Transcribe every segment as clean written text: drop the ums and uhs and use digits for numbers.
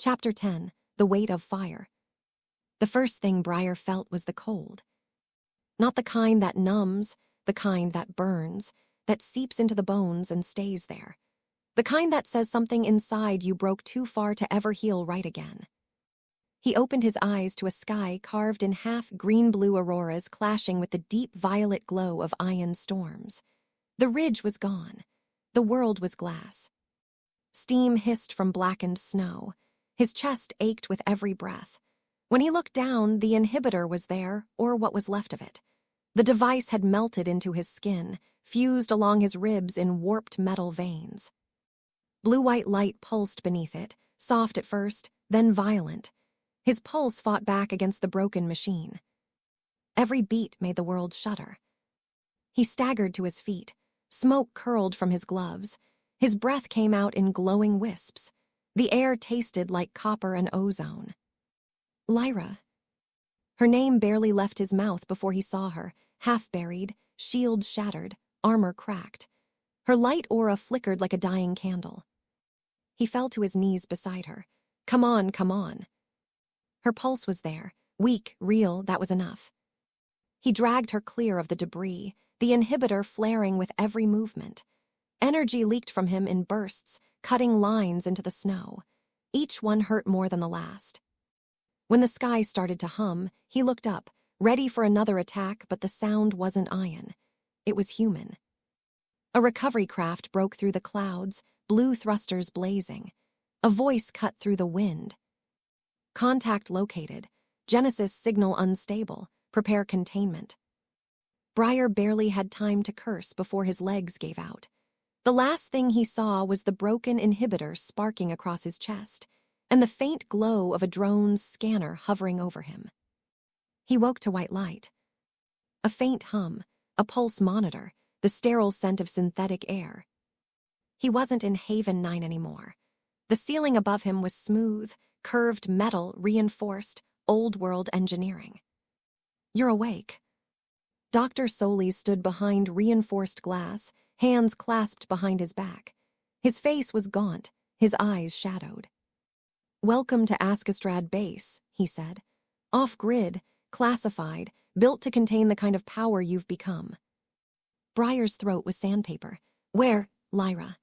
Chapter 10. The Weight of Fire. The first thing Briar felt was the cold. Not the kind that numbs, the kind that burns, that seeps into the bones and stays there. The kind that says something inside you broke too far to ever heal right again. He opened his eyes to a sky carved in half green-blue auroras clashing with the deep violet glow of ion storms. The ridge was gone. The world was glass. Steam hissed from blackened snow. His chest ached with every breath. When he looked down, the inhibitor was there, or what was left of it. The device had melted into his skin, fused along his ribs in warped metal veins. Blue-white light pulsed beneath it, soft at first, then violent. His pulse fought back against the broken machine. Every beat made the world shudder. He staggered to his feet. Smoke curled from his gloves. His breath came out in glowing wisps. The air tasted like copper and ozone. Lyra. Her name barely left his mouth before he saw her, half-buried, shield shattered, armor cracked. Her light aura flickered like a dying candle. He fell to his knees beside her. Come on, come on. Her pulse was there, weak, real, that was enough. He dragged her clear of the debris, the inhibitor flaring with every movement. Energy leaked from him in bursts, cutting lines into the snow. Each one hurt more than the last. When the sky started to hum, he looked up, ready for another attack, but the sound wasn't ion. It was human. A recovery craft broke through the clouds, blue thrusters blazing. A voice cut through the wind. Contact located. Genesis signal unstable. Prepare containment. Briar barely had time to curse before his legs gave out. The last thing he saw was the broken inhibitor sparking across his chest, and the faint glow of a drone's scanner hovering over him. He woke to white light. A faint hum, a pulse monitor, the sterile scent of synthetic air. He wasn't in Haven 9 anymore. The ceiling above him was smooth, curved metal, reinforced, old-world engineering. You're awake. Dr. Solis stood behind reinforced glass, hands clasped behind his back. His face was gaunt, his eyes shadowed. Welcome to Askustrad Base, he said. Off-grid, classified, built to contain the kind of power you've become. Briar's throat was sandpaper. Where, Lyra?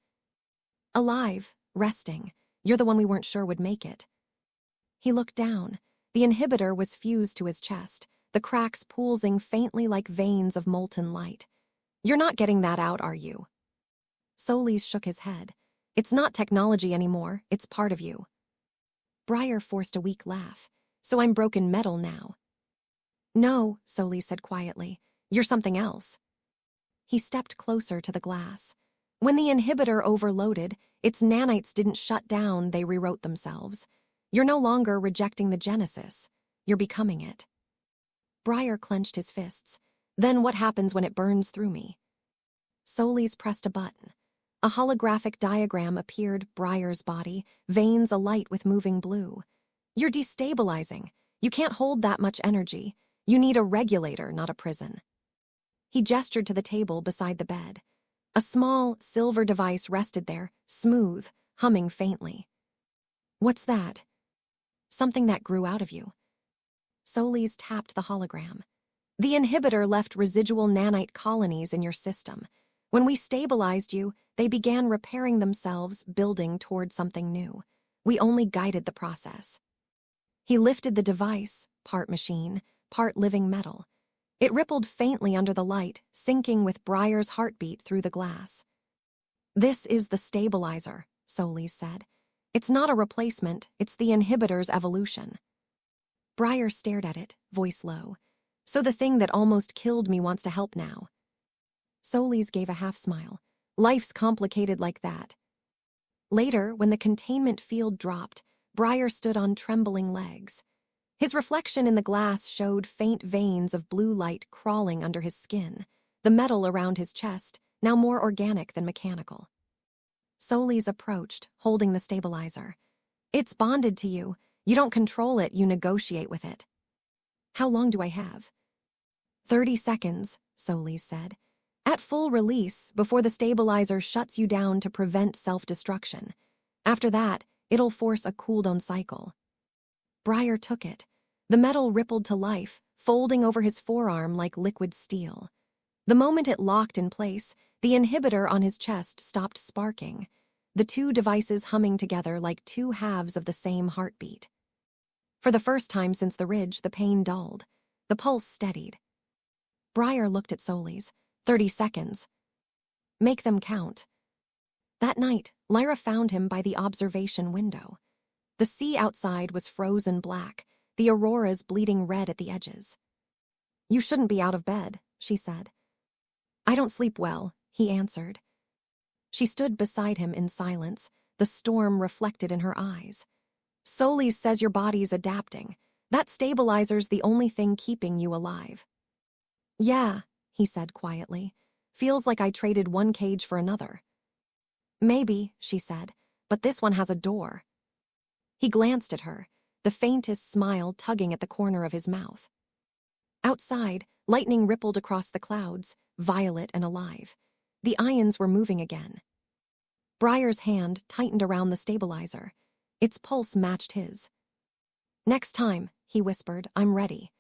Alive, resting. You're the one we weren't sure would make it. He looked down. The inhibitor was fused to his chest, the cracks pulsing faintly like veins of molten light. You're not getting that out, are you? Solis shook his head. It's not technology anymore, it's part of you. Briar forced a weak laugh. So I'm broken metal now. No, Solis said quietly. You're something else. He stepped closer to the glass. When the inhibitor overloaded, its nanites didn't shut down, they rewrote themselves. You're no longer rejecting the Genesis. You're becoming it. Briar clenched his fists. Then what happens when it burns through me? Solis pressed a button. A holographic diagram appeared, Briar's body, veins alight with moving blue. You're destabilizing. You can't hold that much energy. You need a regulator, not a prison. He gestured to the table beside the bed. A small, silver device rested there, smooth, humming faintly. What's that? Something that grew out of you. Solis tapped the hologram. The inhibitor left residual nanite colonies in your system. When we stabilized you, they began repairing themselves, building toward something new. We only guided the process. He lifted the device, part machine, part living metal. It rippled faintly under the light, syncing with Briar's heartbeat through the glass. This is the stabilizer, Solis said. It's not a replacement, it's the inhibitor's evolution. Briar stared at it, voice low. So the thing that almost killed me wants to help now. Solis gave a half-smile. Life's complicated like that. Later, when the containment field dropped, Briar stood on trembling legs. His reflection in the glass showed faint veins of blue light crawling under his skin, the metal around his chest, now more organic than mechanical. Solis approached, holding the stabilizer. It's bonded to you. You don't control it, you negotiate with it. How long do I have? 30 seconds, Solis said. At full release, before the stabilizer shuts you down to prevent self-destruction. After that, It'll force a cooldown cycle. Briar took it. The metal rippled to life, folding over his forearm like liquid steel. The moment it locked in place, the inhibitor on his chest stopped sparking, the two devices humming together like two halves of the same heartbeat. For the first time since the ridge, the pain dulled. The pulse steadied. Briar looked at Solis. 30 seconds. Make them count. That night, Lyra found him by the observation window. The sea outside was frozen black, the auroras bleeding red at the edges. "You shouldn't be out of bed," she said. "I don't sleep well," he answered. She stood beside him in silence, the storm reflected in her eyes. "Solis says your body's adapting. That stabilizer's the only thing keeping you alive." "Yeah," he said quietly. "Feels like I traded one cage for another." "Maybe," she said, "but this one has a door." He glanced at her, the faintest smile tugging at the corner of his mouth. Outside, lightning rippled across the clouds, violet and alive. The ions were moving again. Briar's hand tightened around the stabilizer. Its pulse matched his. "Next time," he whispered, "I'm ready."